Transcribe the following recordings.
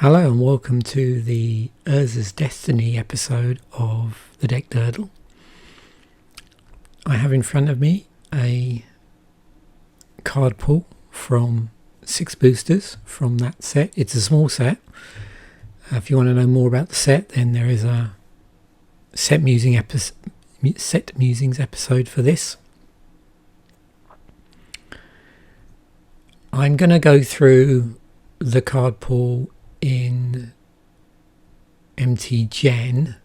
Hello and welcome to the Urza's Destiny episode of the deck Durdle. I have in front of me a card pull from 6 boosters from that set. It's a small set. If you want to know more about the set, then there is a set musings episode for this. I'm going to go through the card pull in MT Gen.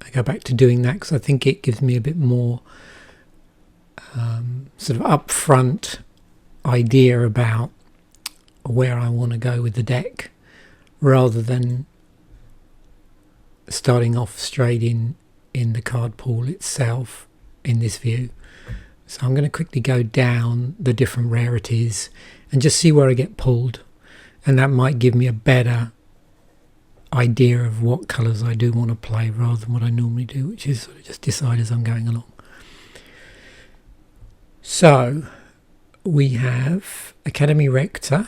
I go back to doing that because I think it gives me a bit more sort of upfront idea about where I want to go with the deck, rather than starting off straight in the card pool itself in this view. So I'm going to quickly go down the different rarities and just see where I get pulled, and that might give me a better idea of what colours I do want to play rather than what I normally do, which is sort of just decide as I'm going along. So we have Academy Rector,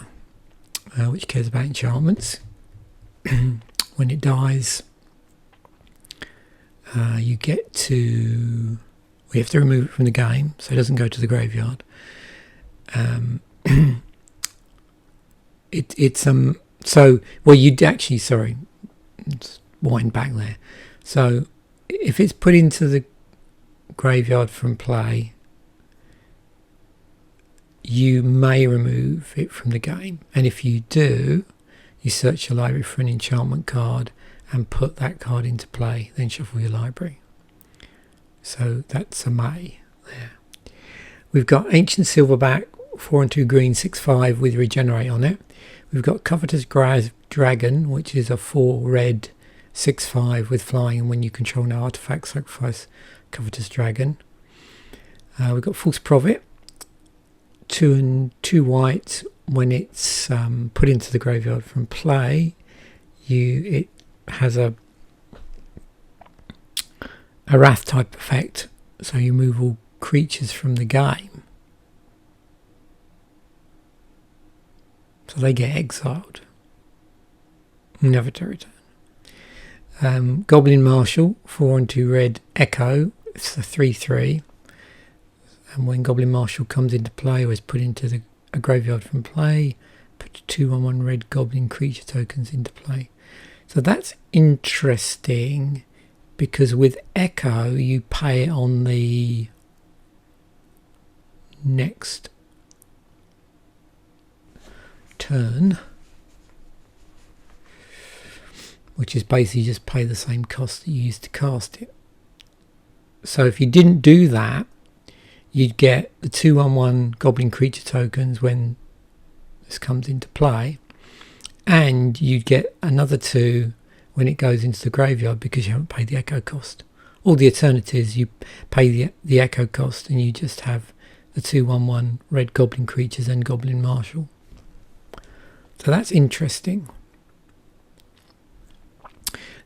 which cares about enchantments. When it dies, we have to remove it from the game so it doesn't go to the graveyard. Let's wind back there. So if it's put into the graveyard from play, you may remove it from the game, and if you do, you search your library for an enchantment card and put that card into play, then shuffle your library. So that's a may there. We've got Ancient Silverback, 4 and 2 green, 6/5 with regenerate on it. We've got Covetous Dragon, which is a 4 red 6/5 with flying, and when you control no artifact, sacrifice Covetous Dragon. We've got False Prophet, 2 and 2 white. When it's put into the graveyard from play, it has a wrath type effect, so you move all creatures from the game, so they get exiled, never to return. Goblin Marshal, 4 and 2 red echo, it's a 3/3, and when Goblin Marshal comes into play or is put into a graveyard from play, put 2/1 red goblin creature tokens into play. So that's interesting, because with echo you pay it on the next turn, which is basically just pay the same cost that you used to cast it. So if you didn't do that, you'd get the 2/1 goblin creature tokens when this comes into play, and you'd get another 2 when it goes into the graveyard because you haven't paid the echo cost. All the alternatives, you pay the echo cost and you just have the 2/1 red goblin creatures and Goblin Marshal. So that's interesting.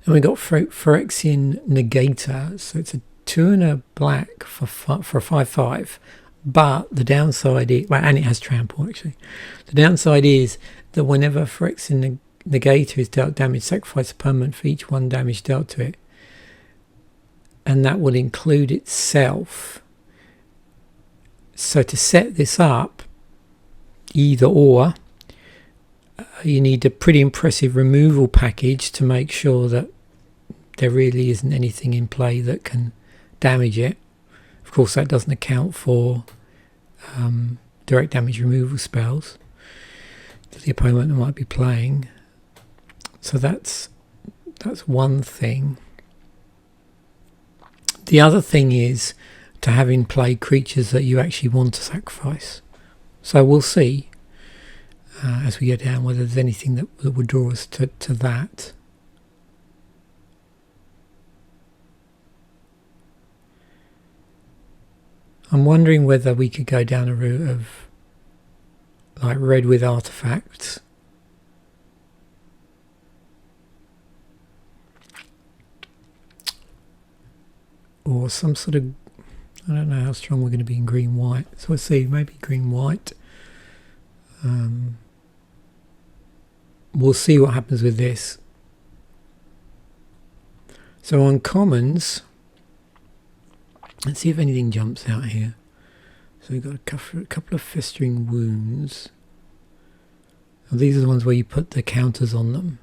And we got Phyrexian Negator, so it's a 2 and a black for a 5/5, but the downside is, and it has trample actually. The downside is that whenever Phyrexian Negator is dealt damage, sacrifice a permanent for each 1 damage dealt to it, and that will include itself. So to set this up, either or, you need a pretty impressive removal package to make sure that there really isn't anything in play that can damage it. Of course, that doesn't account for direct damage removal spells that the opponent might be playing. So that's one thing. The other thing is to have in play creatures that you actually want to sacrifice. So we'll see as we go down whether there's anything that would draw us to that. I'm wondering whether we could go down a route of like red with artifacts, or some sort of, I don't know how strong we're going to be in green white, so let's see, maybe green white, we'll see what happens with this. So on commons, let's see if anything jumps out here. So we've got a couple of festering wounds. And these are the ones where you put the counters on them.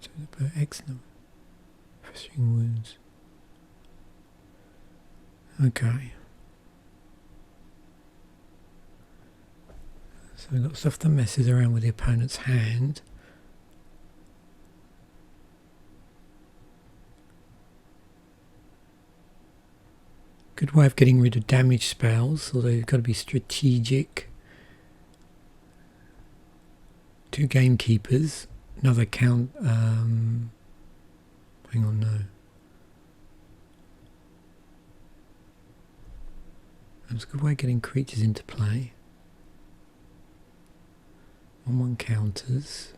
So put X number. Festering wounds. Okay. So we've got stuff that messes around with the opponent's hand. Good way of getting rid of damage spells, although you've got to be strategic. 2 gamekeepers. Another count. Hang on, no. That's a good way of getting creatures into play. 1/1 counters.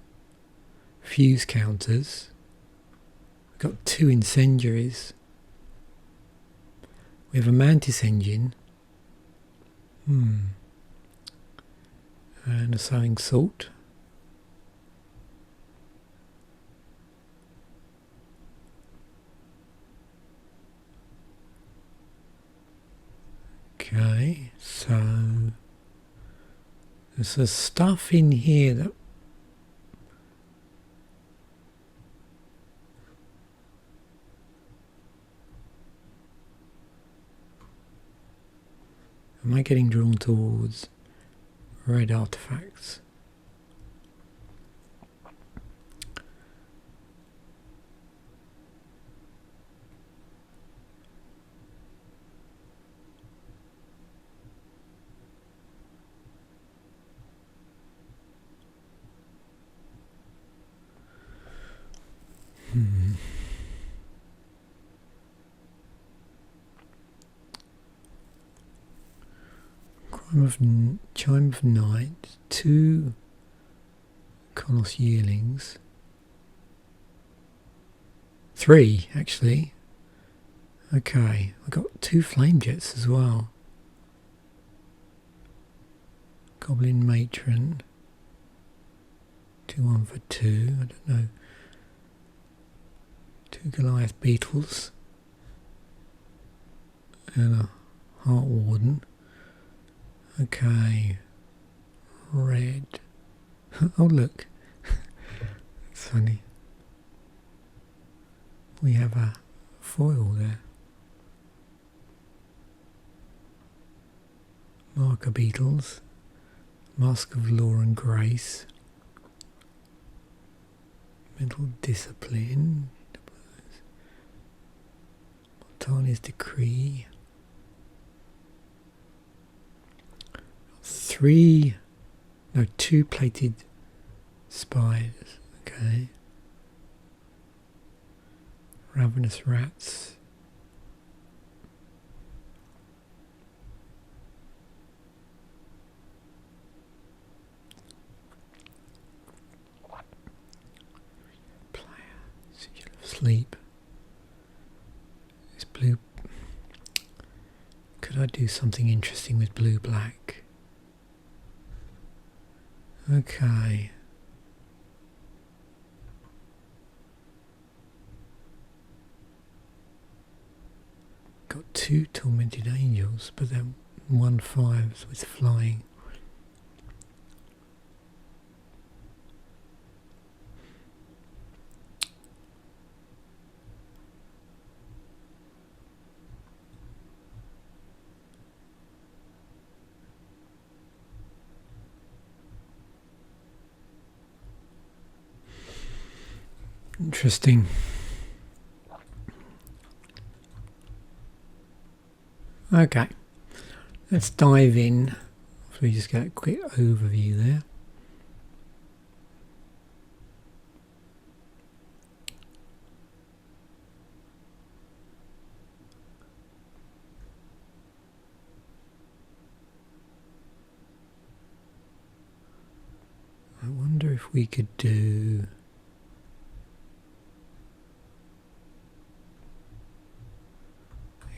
Fuse counters. We've got 2 incendiaries. We have a mantis engine. And a sowing salt. Okay, so there's stuff in here that am I getting drawn towards red artifacts? Chime of Night, 2 Konos yearlings, 3 actually. Okay, I've got 2 flame jets as well. Goblin matron, 2/1 for 2. I don't know. 2 Goliath beetles and a heart warden. Okay, red. Oh look, it's funny. We have a foil there. Marker beetles, Mask of Law and Grace, Mental Discipline, Mortani's Decree. 2 plated spiders, okay. Ravenous rats. Player, Sigil of Sleep. This blue. Could I do something interesting with blue-black? Okay. Got 2 tormented angels, but then 1/5 with flying. Interesting. Okay, let's dive in. So we just get a quick overview there. I wonder if we could do...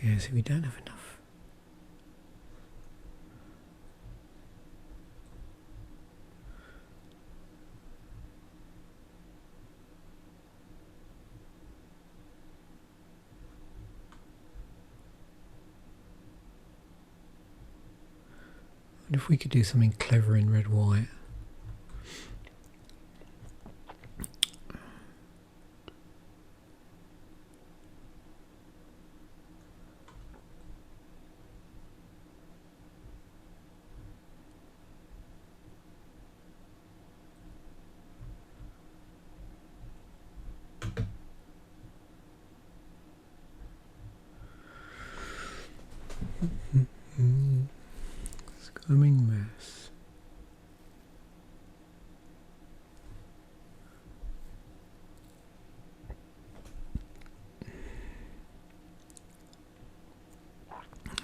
Yeah, so we don't have enough. wonder if we could do something clever in red white. Scumming mess.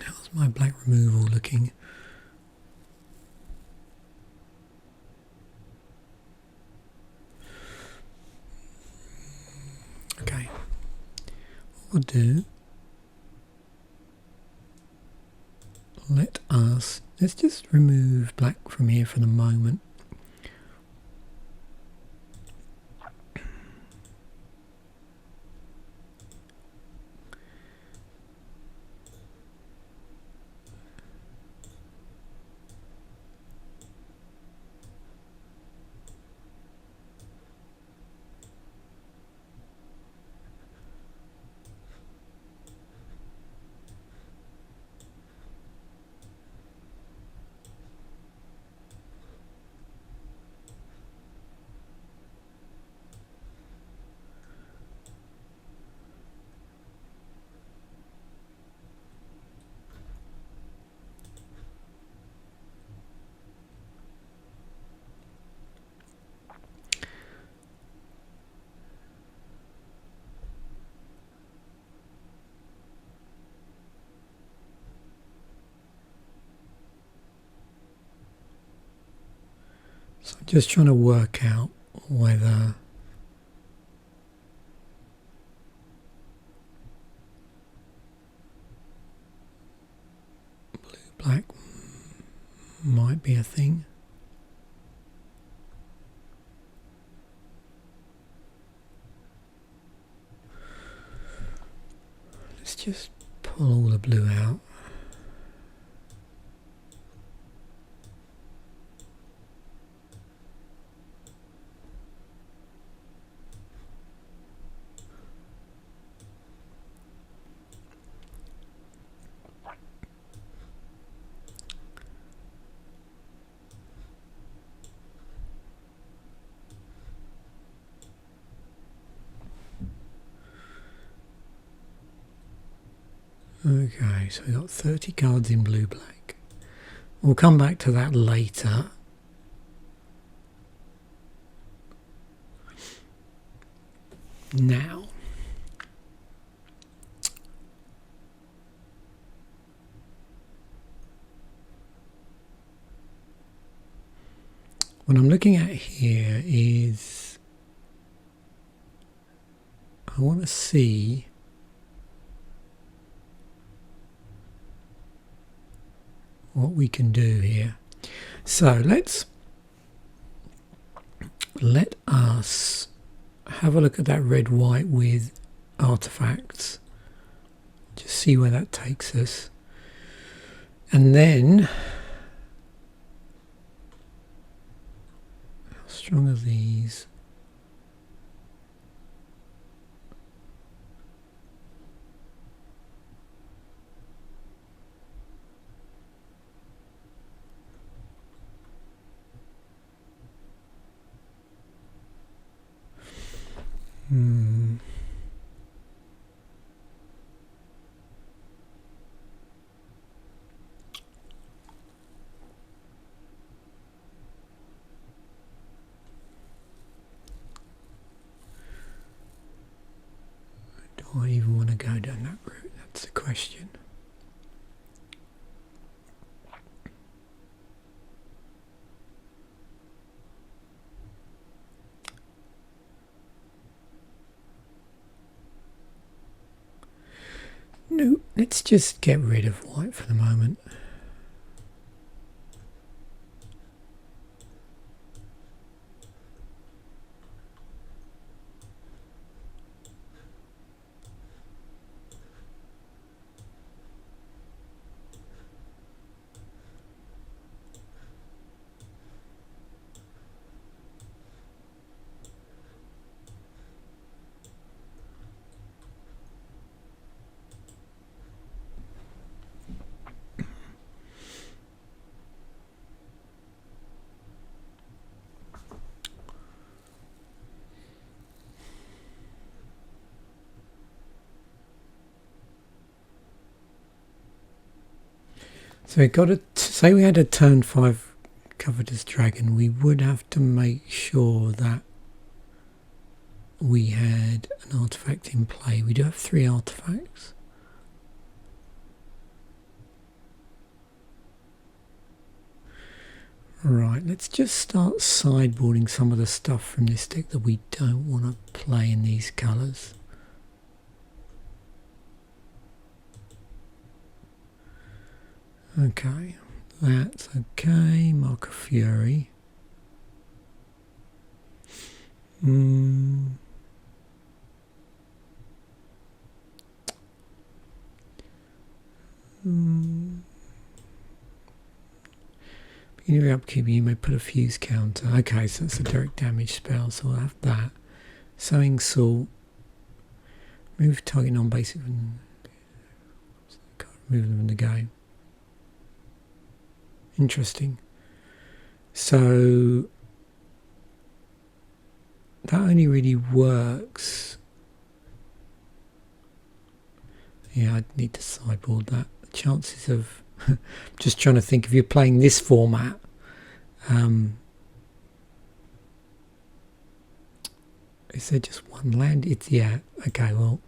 How's my black removal looking? Okay, what we'll do, let's just remove black from here for the moment. So I'm just trying to work out whether blue-black might be a thing. Let's just pull all the blue out. Okay, so we've got 30 cards in blue-black. We'll come back to that later. Now, what I'm looking at here is I want to see what we can do here. So let us have a look at that red white with artifacts, just see where that takes us, and then how strong are these? Do I even want to go down that route? That's the question. No, let's just get rid of white for the moment. So we got to say we had a turn 5 Covetous Dragon, we would have to make sure that we had an artifact in play. We do have 3 artifacts. Right, let's just start sideboarding some of the stuff from this deck that we don't want to play in these colours. Okay, that's okay. Mark of Fury. Beginning of upkeep, you may put a fuse counter. Okay, so it's a direct damage spell, so we'll have that. Sowing Salt. Move target non-basic. Can't remove them in the game. Interesting. So that only really works. Yeah, I'd need to sideboard that. The chances of just trying to think, if you're playing this format, is there just one land? It's, yeah, okay, well,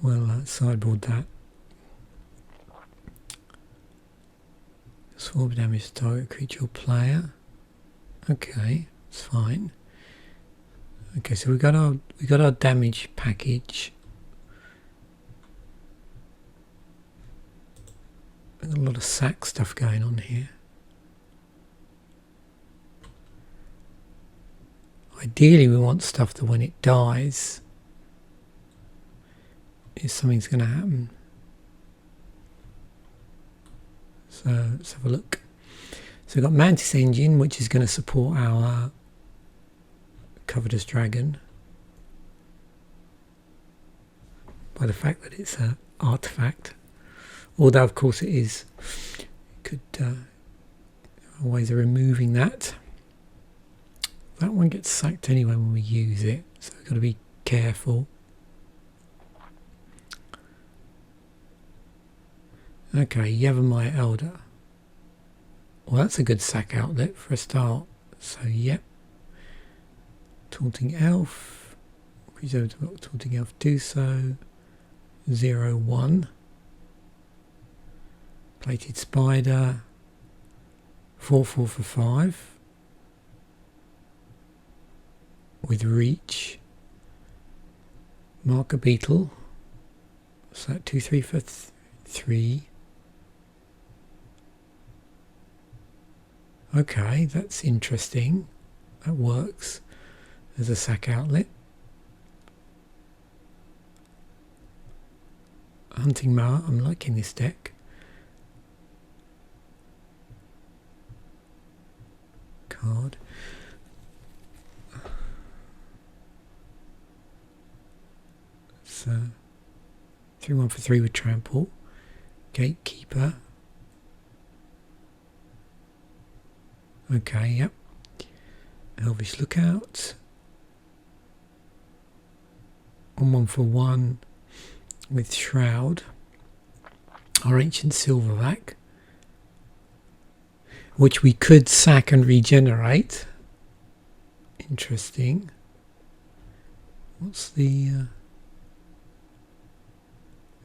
we'll sideboard that. Swap damage to target creature or player. Okay, it's fine. Okay, so we got our damage package. There's a lot of sack stuff going on here. Ideally, we want stuff that when it dies, if something's going to happen. So let's have a look. So we've got Mantis Engine, which is going to support our Covetous Dragon by the fact that it's an artifact. Although, of course, it is. Could ways of removing that. That one gets sacked anyway when we use it, so we've got to be careful. Okay, Yavimaya Elder. Well, that's a good sack outlet for a start. So, yep. Taunting Elf. Taunting Elf do so. 0-1. Plated Spider. 4-4 for 5. With Reach. Marker Beetle. So 2-3 for 3. Okay, that's interesting. That works as a sack outlet. Hunting Mower, I'm liking this deck. Card. So 3-1 for 3 with Trample. Gatekeeper. Okay, yep. Elvish Lookout. 1-1 for 1 with Shroud. Our Ancient Silverback, which we could sack and regenerate. Interesting. What's the...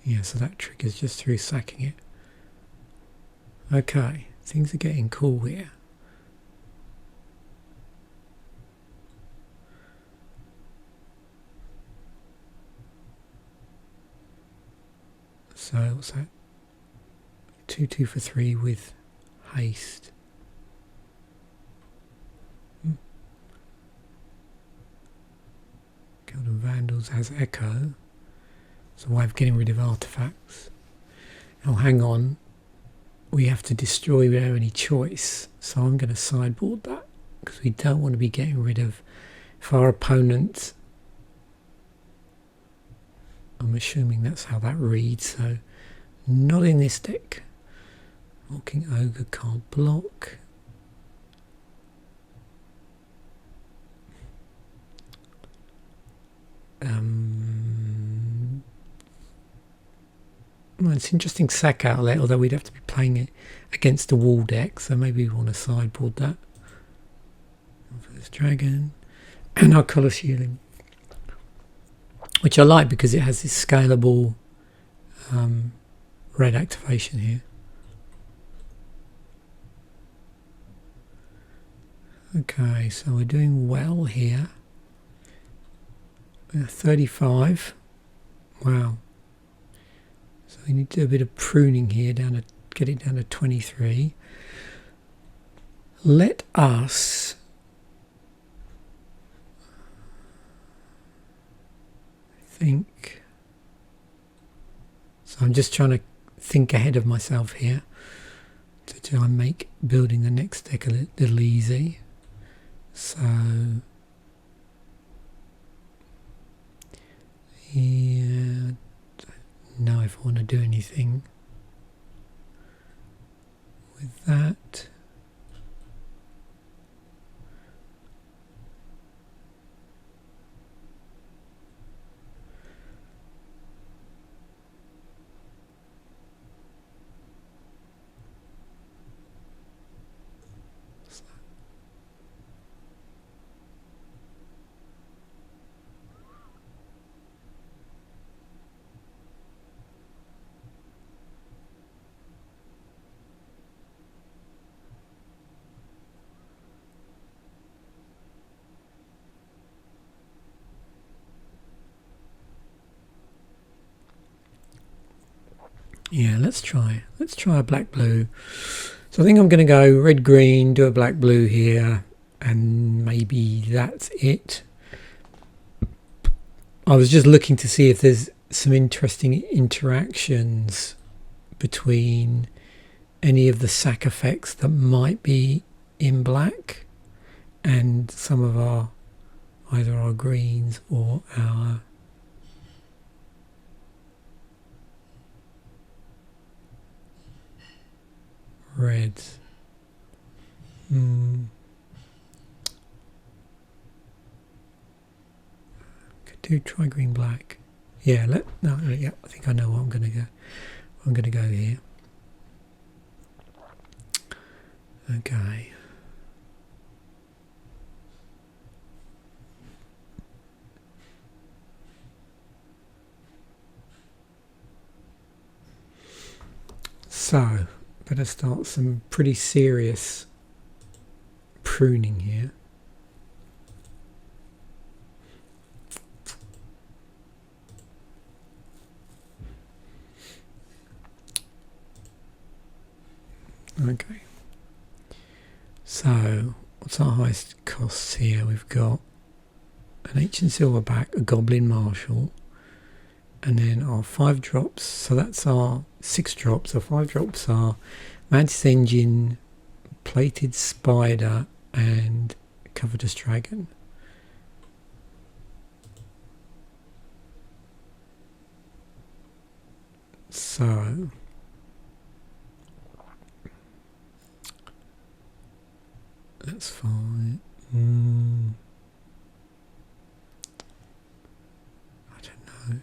yeah, so that triggers just through sacking it. Okay, things are getting cool here. So what's that? 2-2 for 3 with haste. Golden Vandals has Echo. It's a way of getting rid of artifacts. Oh, hang on. We have to destroy without any choice. So I'm going to sideboard that because we don't want to be getting rid of, if our opponent, I'm assuming that's how that reads, so not in this deck. Walking Ogre can't block. Well, it's an interesting sack outlet, although we'd have to be playing it against the wall deck, so maybe we want to sideboard that. For this dragon. And our colour shielding, which I like because it has this scalable red activation here. Okay, so we're doing well here. 35. Wow. So we need to do a bit of pruning here, down to get it down to 23. Let us think. So I'm just trying to think ahead of myself here to try and make building the next deck a little easy. So yeah, don't know if I want to do anything with that. Yeah, let's try a black blue. So I think I'm going to go red green, do a black blue here, and maybe that's it. I was just looking to see if there's some interesting interactions between any of the sack effects that might be in black and some of our either our greens or our reds. Could do try green black. Yeah, yeah, I think I know what I'm gonna go. I'm gonna go here. Okay. So, better start some pretty serious pruning here. Okay. So, what's our highest costs here? We've got an ancient silverback, a goblin marshal, and then our 5 drops. So that's our 6 drops. Our 5 drops are Mantis Engine, Plated Spider, and Covetous Dragon. So that's fine. I don't know.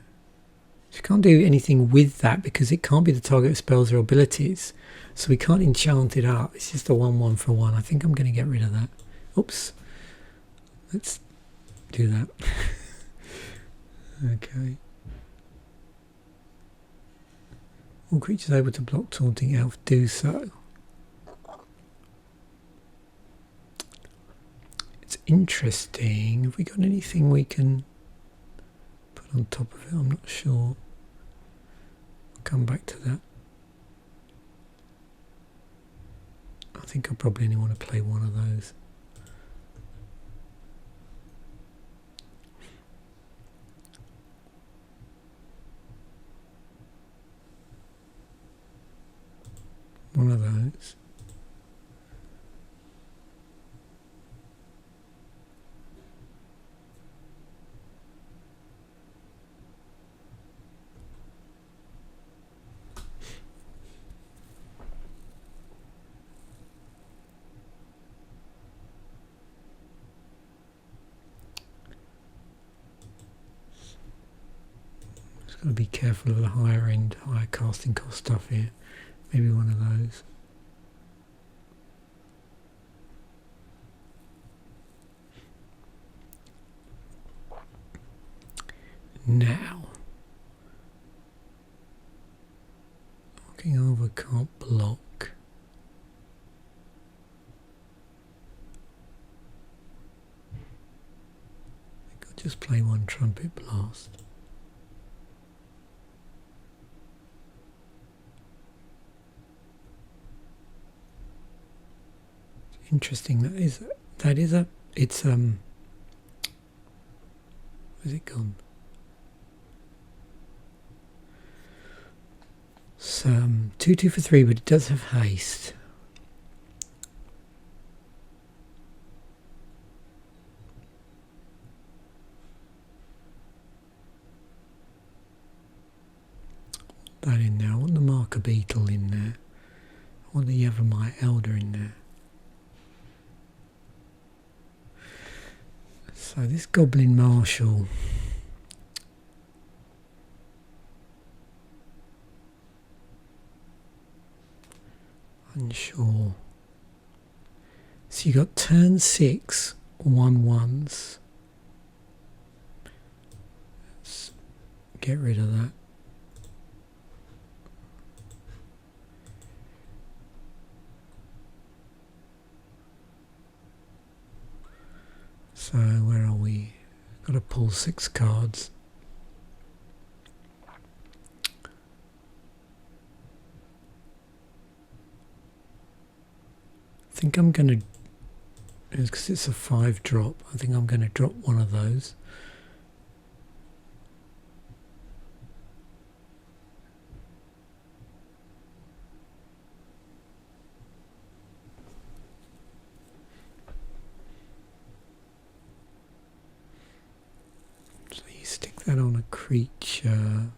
You can't do anything with that because it can't be the target of spells or abilities. So we can't enchant it up. It's just a 1/1 for 1. I think I'm going to get rid of that. Oops. Let's do that. Okay. All creatures able to block Taunting Elf do so. It's interesting. Have we got anything we can put on top of it? I'm not sure. I'll come back to that. I think I probably only want to play one of those. One of those. Got to be careful of the higher end, higher casting cost stuff here. Maybe one of those. Now, looking over can't block. I think I'll just play one trumpet blast. It's interesting, where's it gone? It's 2-2 for 3, but it does have haste. That in there. I want the marker beetle in there. I want the Yavimite elder in there. So this goblin marshal, unsure. So you got turn 6, 1/1s. Let's get rid of that. So where are we? Got to pull 6 cards. I think I'm going to, because it's a 5 drop, I think I'm going to drop one of those. So you stick that on a creature.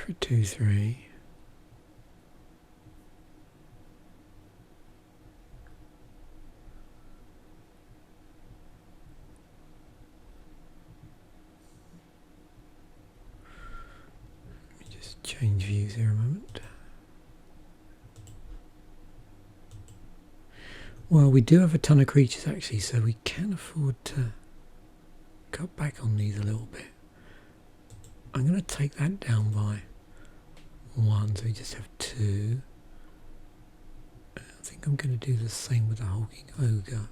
For 2-3. Let me just change views here a moment. Well, we do have a ton of creatures actually, so we can afford to cut back on these a little bit. I'm going to take that down by 1, so we just have 2. I think I'm going to do the same with the hulking ogre.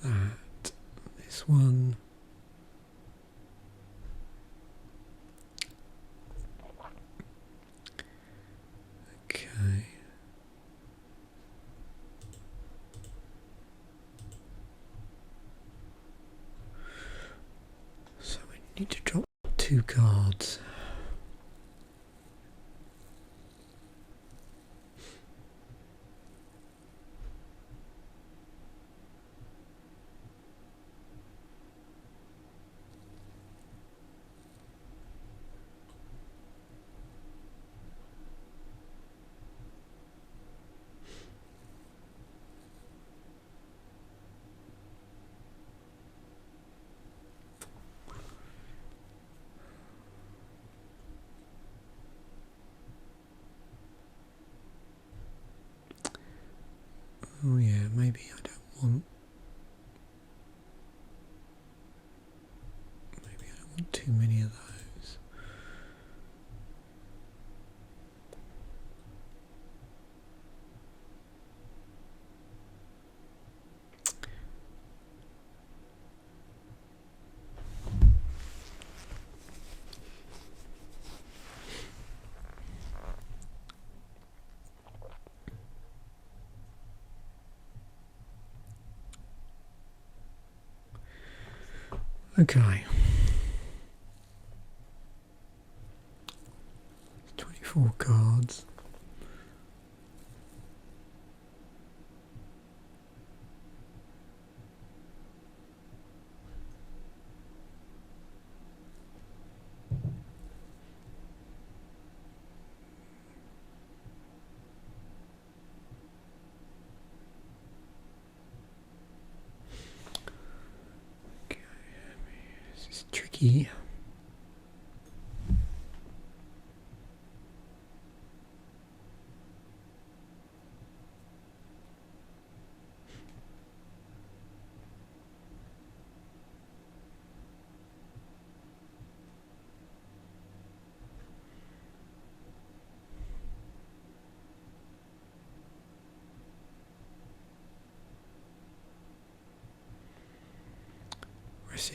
That, this one, okay, so we need to drop 2 cards. Oh yeah, maybe I don't want too many of those. Okay. 24 cards. Okay. This is tricky.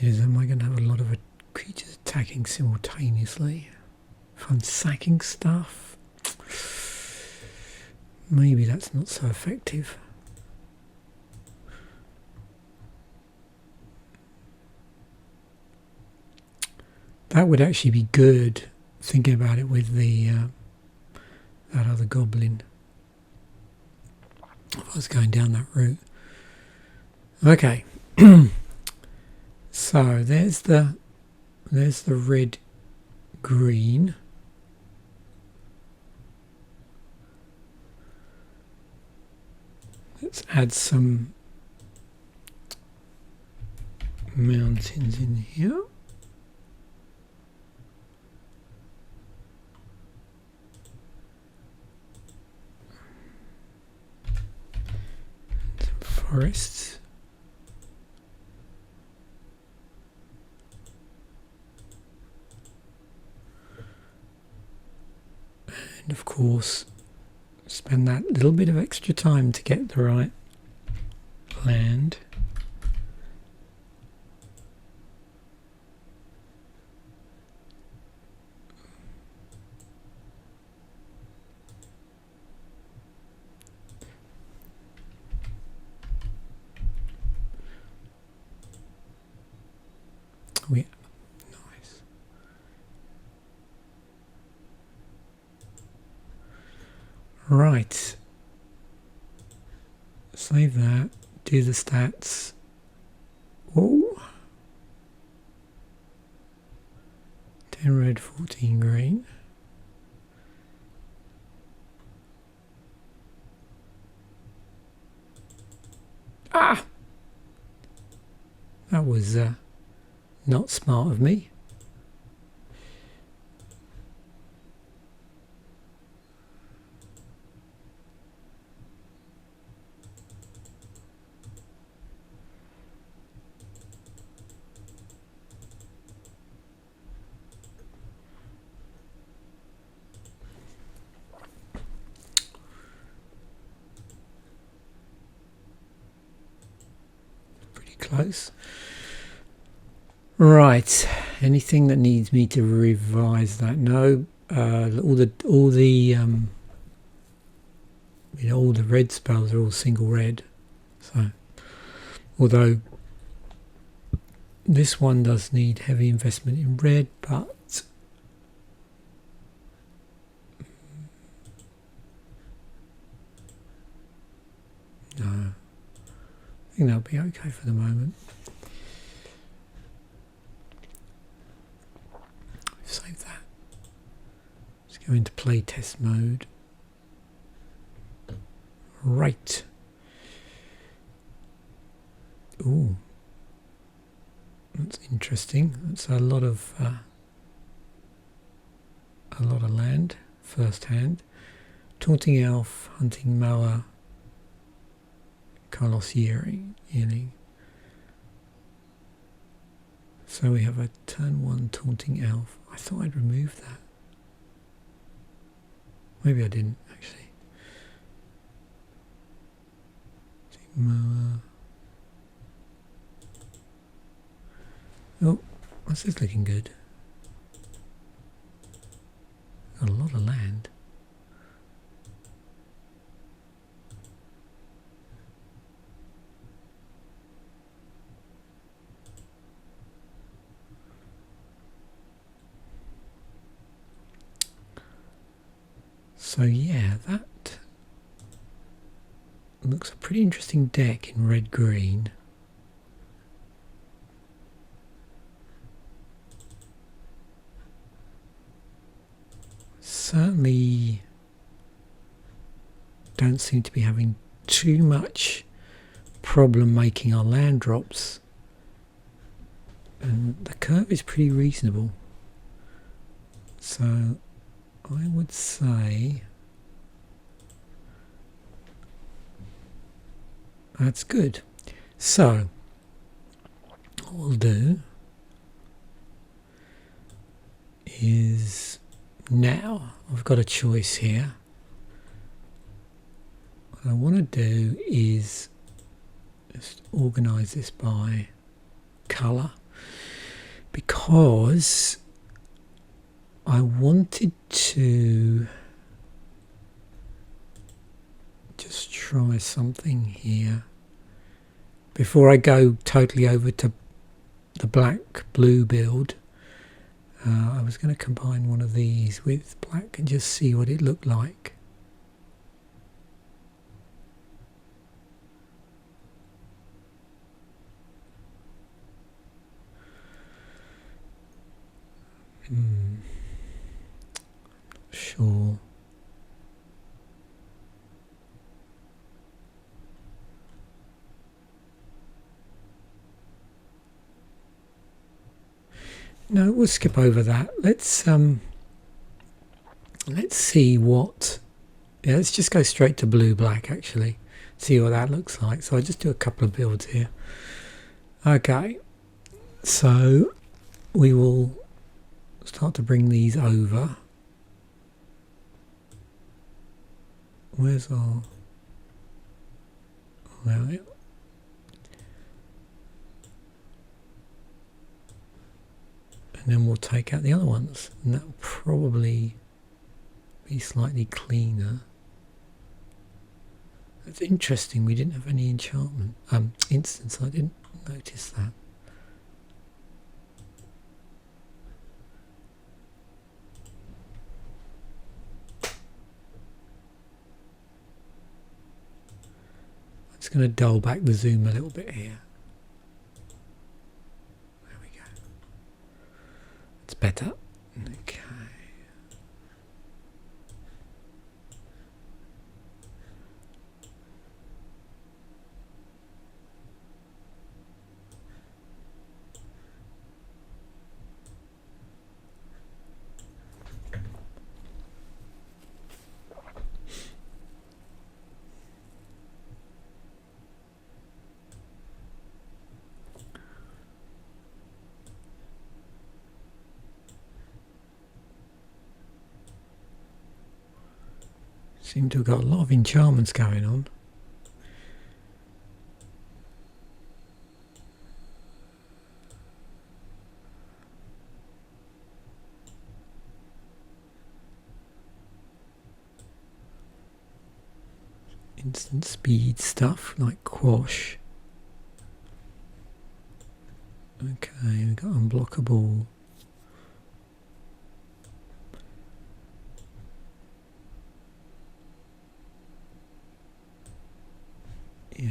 Am I going to have a lot of creatures attacking simultaneously? If I'm sacking stuff, maybe that's not so effective. That would actually be good, thinking about it with the that other goblin. If I was going down that route. Okay. So there's the red green. Let's add some mountains in here. Some forests. And of course, spend that little bit of extra time to get the right land. Oh yeah, nice. Right. Save that. Do the stats. Oh. 10 red, 14 green. Ah! That was not smart of me. Pretty close. Right. Anything that needs me to revise that? No. All the all the red spells are all single red. So, although this one does need heavy investment in red, but no, I think that'll be okay for the moment. Save that. Let's go into play test mode. Right. Ooh, that's interesting. That's a lot of land first hand. Taunting elf, hunting mower, Carlos Yearling. So we have a turn 1 taunting elf. I thought I'd remove that. Maybe I didn't actually. Mower. Oh, this is looking good. Got a lot of land. So yeah, that looks a pretty interesting deck in red-green. Certainly don't seem to be having too much problem making our land drops, and the curve is pretty reasonable, so I would say that's good. So what we'll do is, now I've got a choice here. What I want to do is just organise this by colour, because I wanted to just try something here before I go totally over to the black blue build. I was going to combine one of these with black and just see what it looked like. Not sure. No, we'll skip over that. Let's see what. Yeah, let's just go straight to blue black actually. See what that looks like. So I just do a couple of builds here. Okay, so we will start to bring these over. Where's our? Well, and then we'll take out the other ones, and that'll probably be slightly cleaner. That's interesting, we didn't have any enchantment instance. I didn't notice that. I'm just going to dull back the zoom a little bit here. Better. Okay. Seem to have got a lot of enchantments going on. Instant speed stuff like quash. Okay, we've got unblockable. Yeah.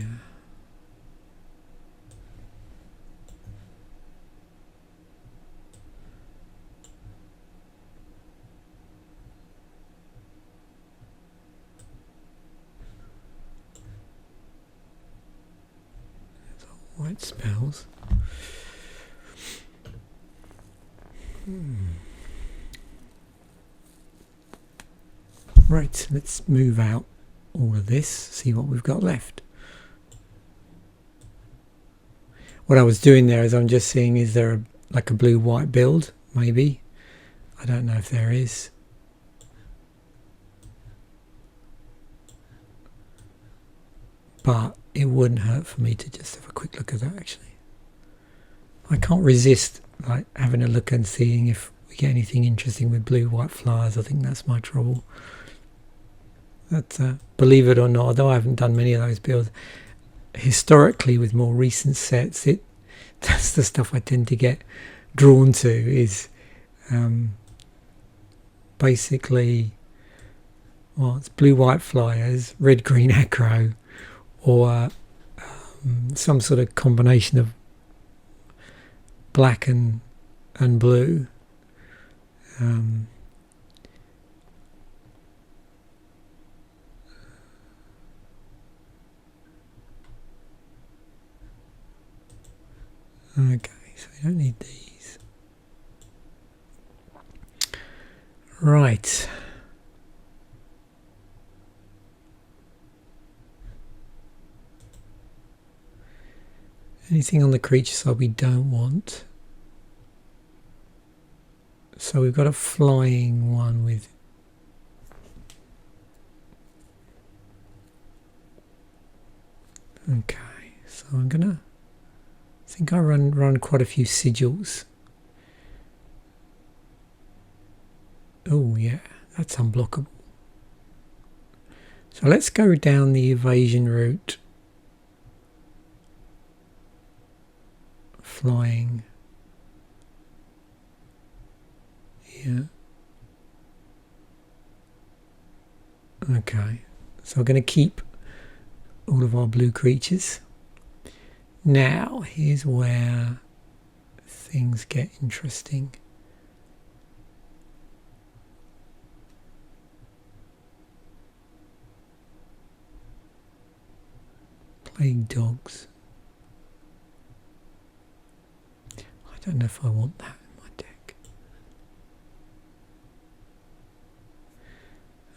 There's all white spells. Right, let's move out all of this, see what we've got left. What I was doing there is I'm just seeing, is there like a blue-white build? Maybe. I don't know if there is. But it wouldn't hurt for me to just have a quick look at that actually. I can't resist like having a look and seeing if we get anything interesting with blue-white flowers. I think that's my trouble. But believe it or not, although I haven't done many of those builds, historically with more recent sets, that's the stuff I tend to get drawn to, is basically well, it's blue-white flyers, red-green acro, or some sort of combination of black and blue. Okay, so we don't need these. Right. Anything on the creature side we don't want. So we've got a flying one with... Okay, so I'm gonna... I think I run quite a few sigils. Oh yeah, that's unblockable. So let's go down the evasion route. Flying. Yeah. Okay, so we're going to keep all of our blue creatures. Now, here's where things get interesting. Plague dogs. I don't know if I want that in my deck.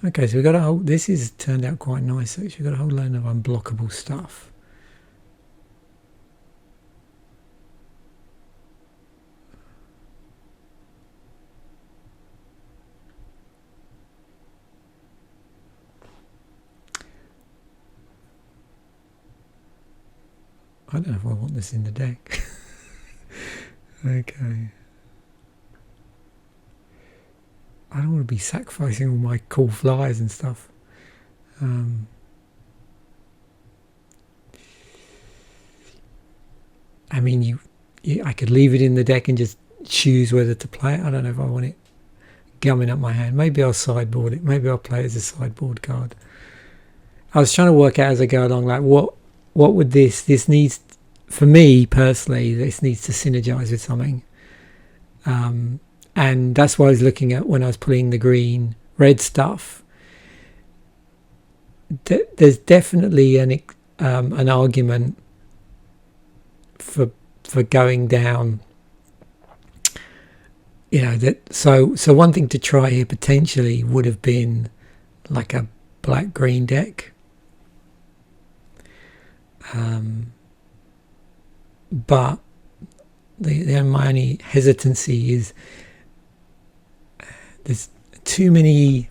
Okay, so we've got a whole... This has turned out quite nice actually. We've got a whole load of unblockable stuff. I don't know if I want this in the deck. Okay. I don't want to be sacrificing all my cool flyers and stuff. I mean, I could leave it in the deck and just choose whether to play it. I don't know if I want it gumming up my hand. Maybe I'll sideboard it. Maybe I'll play it as a sideboard card. I was trying to work out as I go along, like what would this needs, for me personally, this needs to synergize with something. And that's what I was looking at when I was pulling the green red stuff. There's definitely an argument for going down. You know, that so one thing to try here potentially would have been like a black green deck. But my only hesitancy is there's too many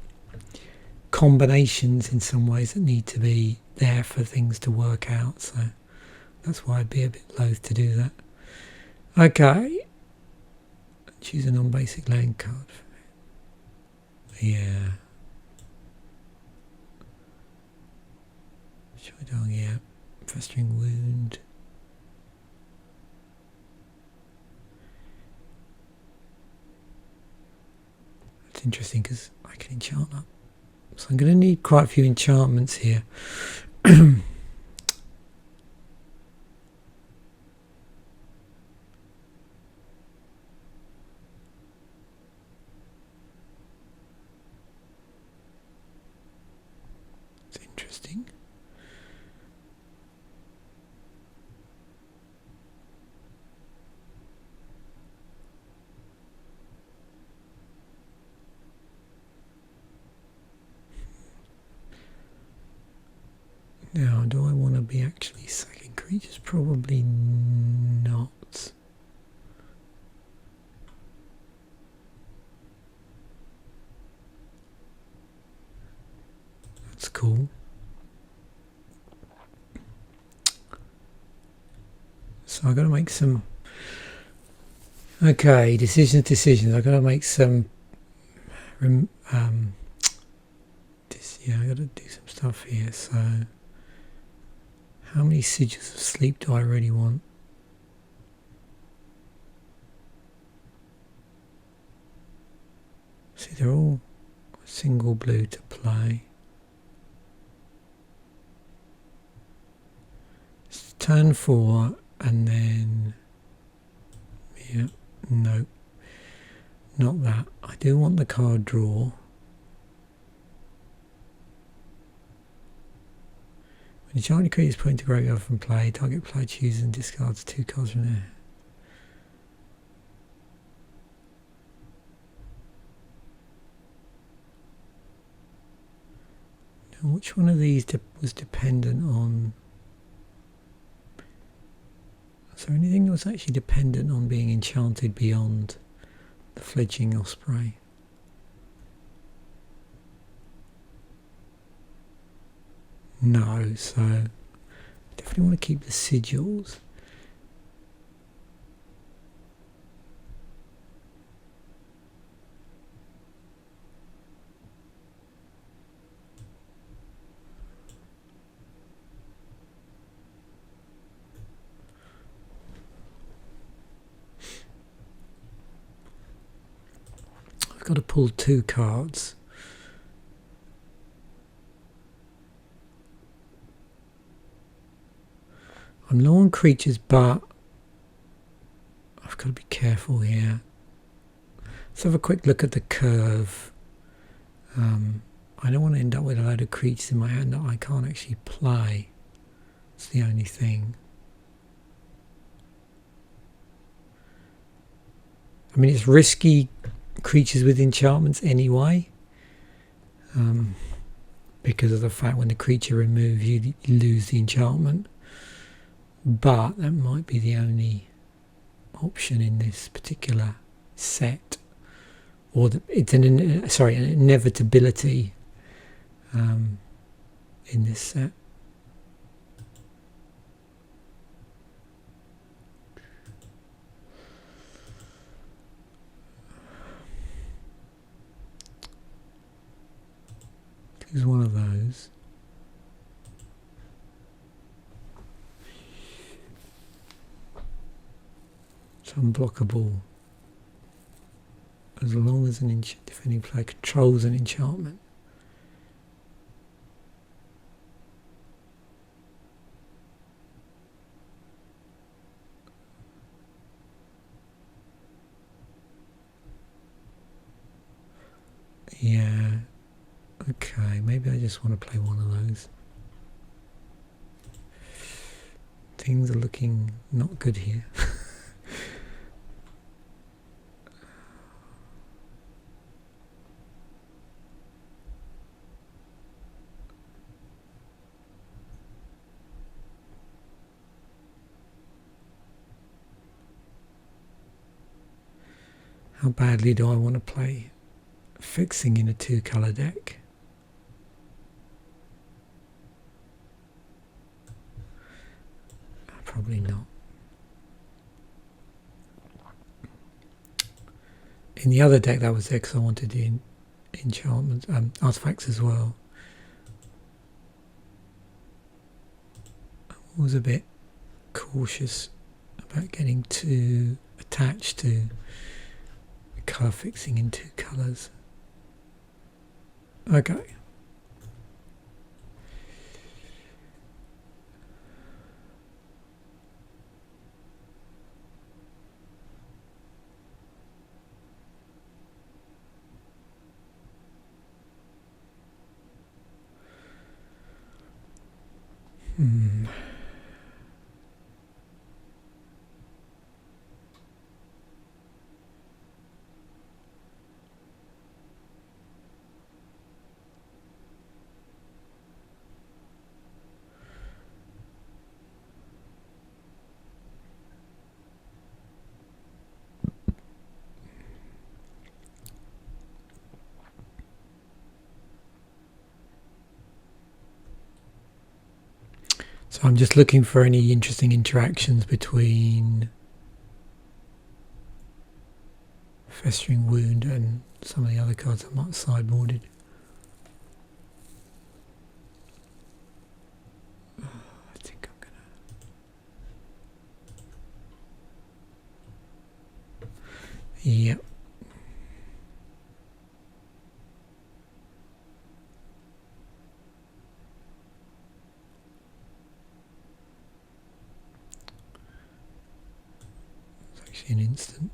combinations in some ways that need to be there for things to work out, so that's why I'd be a bit loath to do that. Okay, choose a non-basic land card. Yeah, Dog, yeah, festering wound. That's interesting because I can enchant up. So I'm going to need quite a few enchantments here. It's interesting. Now, do I want to be actually sacking creatures? Probably not. That's cool. So I've got to make some... Okay, decisions. I've got to make some... yeah, I've got to do some stuff here, so... How many sigils of sleep do I really want? See, they're all single blue to play. turn 4, and then, yeah, no, not that. I do want the card draw. When the target creature is put into graveyard from play, target player chooses and discards 2 cards from there. Now, which one of these was dependent on? Is there anything that was actually dependent on being enchanted beyond the fledgling osprey? No, so definitely want to keep the sigils. I've got to pull 2 cards. I'm low on creatures, but I've got to be careful here. Let's have a quick look at the curve. I don't want to end up with a load of creatures in my hand that I can't actually play. It's the only thing. I mean, it's risky creatures with enchantments anyway, because of the fact when the creature removes, you lose the enchantment. But that might be the only option in this particular set, or it's an inevitability in this set. Here's one of those. It's unblockable as long as an defending player controls an enchantment. Yeah. Okay, maybe I just want to play one of those. Things are looking not good here. How badly do I want to play fixing in a 2-colour deck? Probably not. In the other deck that was there because I wanted the enchantments, artifacts as well. I was a bit cautious about getting too attached to colour fixing in 2 colours. Okay. So I'm just looking for any interesting interactions between Festering Wound and some of the other cards I might have sideboarded. I think I'm gonna... Yep. constant.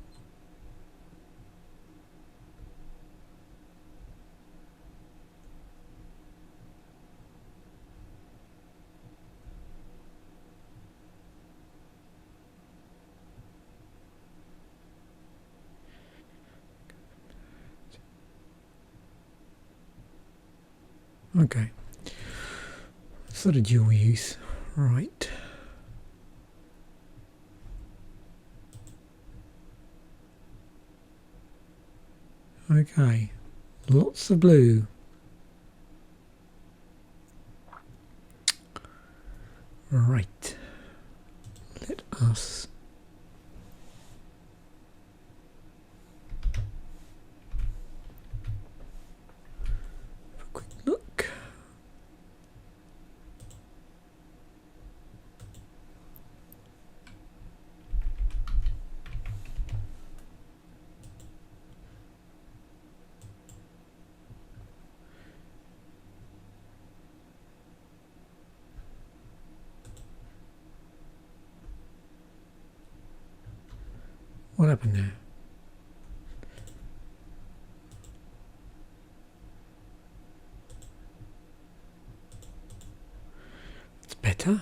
Okay, sort of dual use, right? Okay, lots of blue. Right, let us have a quick look. What happened there? It's better.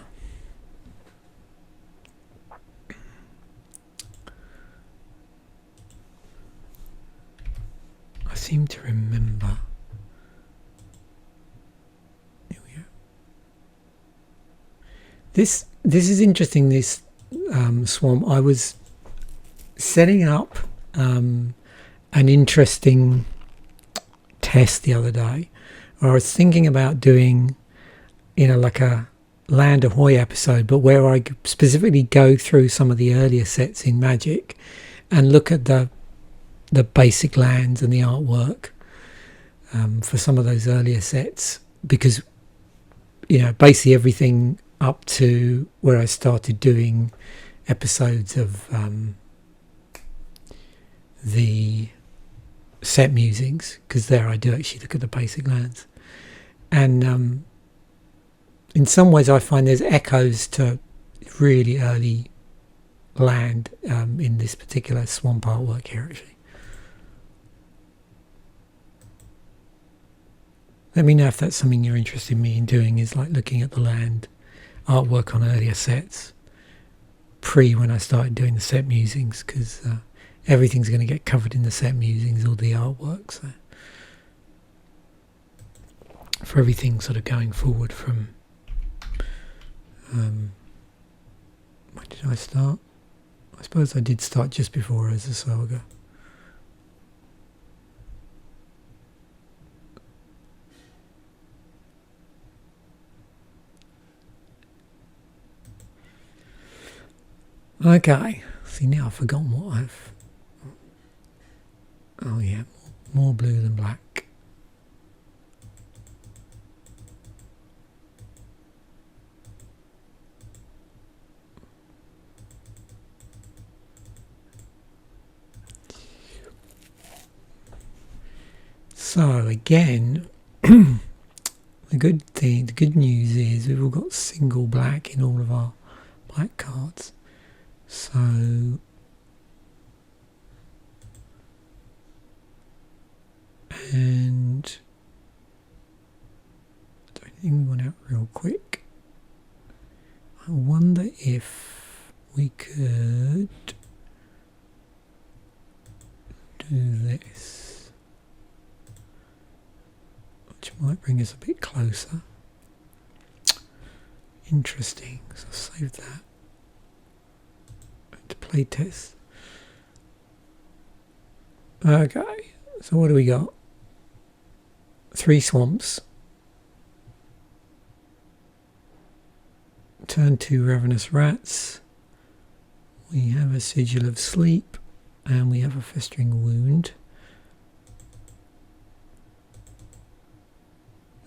I seem to remember. Here we go. This is interesting. This swamp. I was setting up an interesting test the other day, where I was thinking about doing, like a Land Ahoy episode, but where I specifically go through some of the earlier sets in Magic and look at the basic lands and the artwork for some of those earlier sets, because basically everything up to where I started doing episodes of the set musings, because there I do actually look at the basic lands, and in some ways I find there's echoes to really early land in this particular swamp artwork here actually. Let me know if that's something you're interested in me in doing, is like looking at the land artwork on earlier sets when I started doing the set musings, because everything's going to get covered in the set musings, all the artwork. So for everything sort of going forward from when did I start? I suppose I did start just before Urza Saga. Okay, see now I've forgotten what I've... Oh yeah, more blue than black. So again, the good news is we've all got single black in all of our black cards. So and I don't think we went out real quick. I wonder if we could do this, which might bring us a bit closer. Interesting. So I'll save that to play test. Okay, so what do we got? 3 swamps. Turn 2 ravenous rats. We have a sigil of sleep, and we have a festering wound.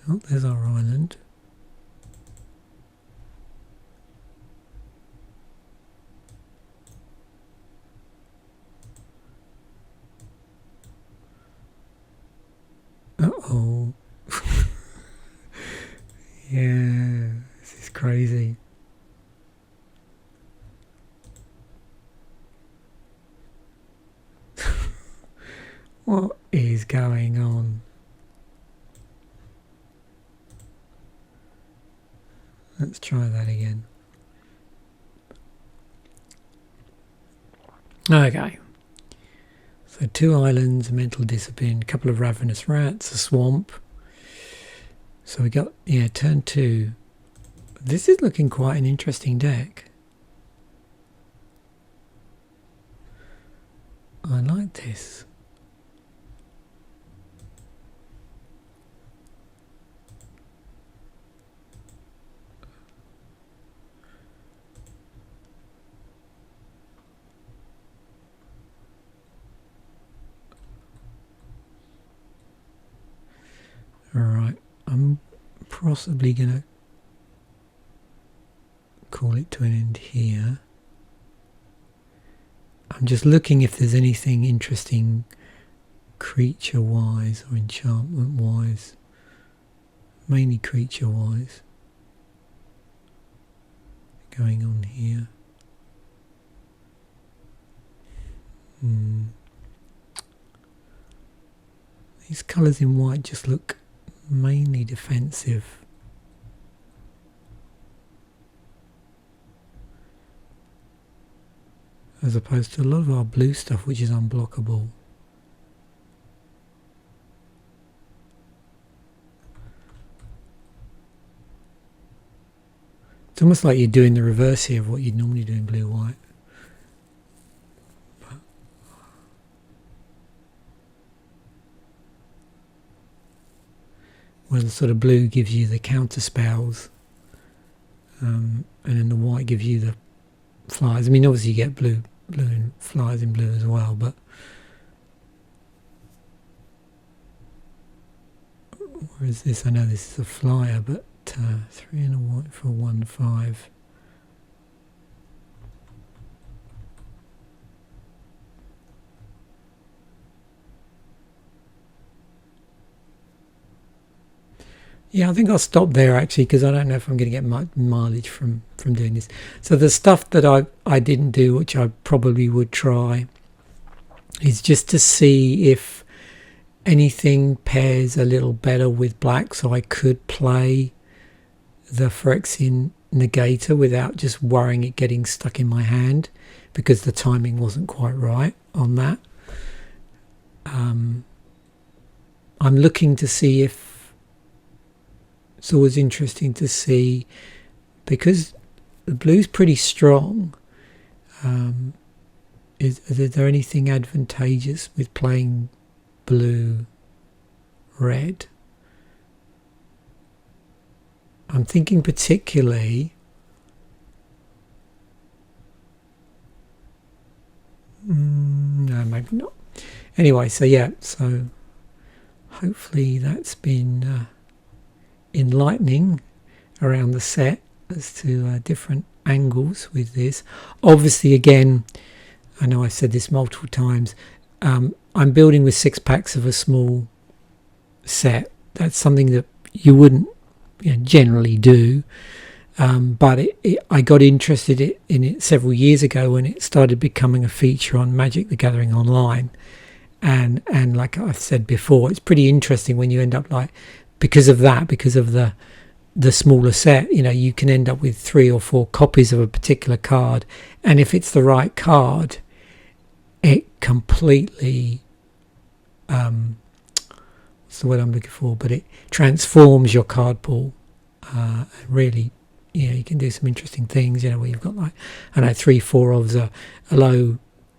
Oh, there's our island. Uh-oh. Yeah, this is crazy. What is going on? Let's try that again. Okay. So 2 islands, a mental discipline, a couple of ravenous rats, a swamp. So we got, yeah, turn 2. This is looking quite an interesting deck. I like this. Alright, I'm possibly going to call it to an end here. I'm just looking if there's anything interesting creature-wise or enchantment-wise. Mainly creature-wise going on here. These colours in white just look mainly defensive. As opposed to a lot of our blue stuff which is unblockable. It's almost like you're doing the reverse here of what you'd normally do in blue-white. Where the sort of blue gives you the counter spells, and then the white gives you the flyers. I mean, obviously you get blue and flyers in blue as well, but where is this? I know this is a flyer, but 3 and a white for 1/5. Yeah, I think I'll stop there actually, because I don't know if I'm going to get much mileage from doing this. So the stuff that I didn't do, which I probably would try, is just to see if anything pairs a little better with black, so I could play the Phyrexian Negator without just worrying it getting stuck in my hand, because the timing wasn't quite right on that. I'm looking to see if it's always interesting to see, because the blue's pretty strong. Is there anything advantageous with playing blue red? I'm thinking particularly no, maybe not. Anyway, so yeah, so hopefully that's been enlightening around the set as to different angles with this. Obviously, again, I know I've said this multiple times, I'm building with 6 packs of a small set. That's something that you wouldn't generally do, but I got interested in it several years ago when it started becoming a feature on Magic the Gathering Online, and like I've said before, it's pretty interesting when you end up like, because of the smaller set, you can end up with 3 or 4 copies of a particular card, and if it's the right card, it completely what's the word I'm looking for, but it transforms your card pool. Really, you can do some interesting things, where you've got like, I know, 3-4 of a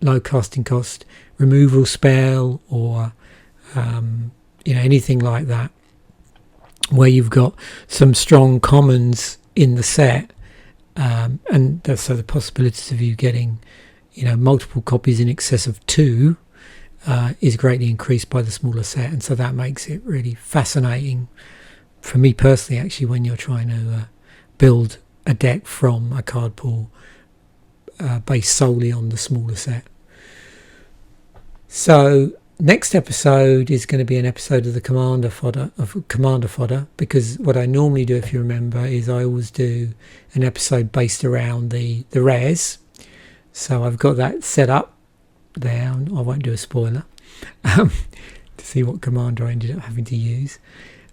low casting cost removal spell, or anything like that, where you've got some strong commons in the set, and so the possibilities of you getting multiple copies in excess of 2 is greatly increased by the smaller set, and so that makes it really fascinating for me personally, actually, when you're trying to build a deck from a card pool based solely on the smaller set. So next episode is going to be an episode of the Commander fodder, because what I normally do, if you remember, is I always do an episode based around the rares. So I've got that set up, there. I won't do a spoiler to see what commander I ended up having to use.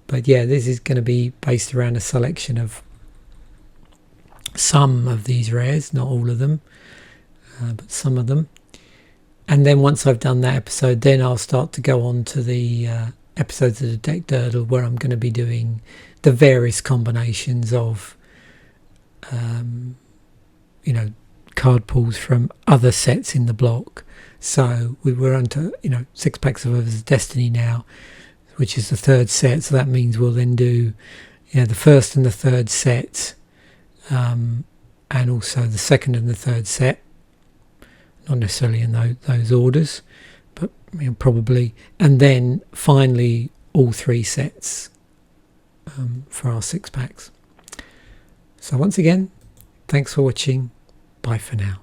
But yeah, this is going to be based around a selection of some of these rares, not all of them, but some of them. And then once I've done that episode, then I'll start to go on to the episodes of the Deck Durdle, where I'm going to be doing the various combinations of card pulls from other sets in the block. So we're onto 6 packs of Urza's Destiny now, which is the third set. So that means we'll then do the first and the third set, and also the second and the third set. Not necessarily in those orders, but probably. And then finally all 3 sets for our 6 packs. So once again, thanks for watching. Bye for now.